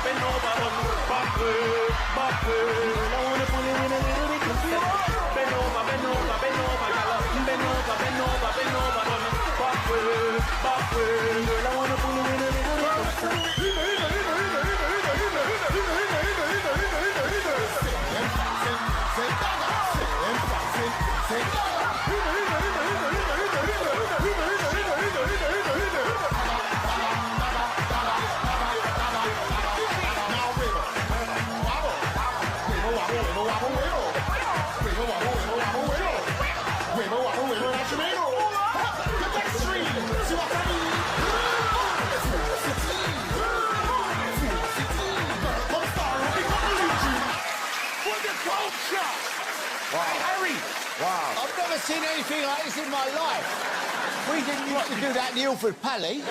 bend over, backward, backward. I wanna pull you in a little bit closer. Bend over, bend over, bend over, girl. Bend over, bend over, bend over, backward, backward. Girl, I wanna pull you in a little bit closer. I've never seen anything like this in my life. We didn't used to do that in the Ilford Pally.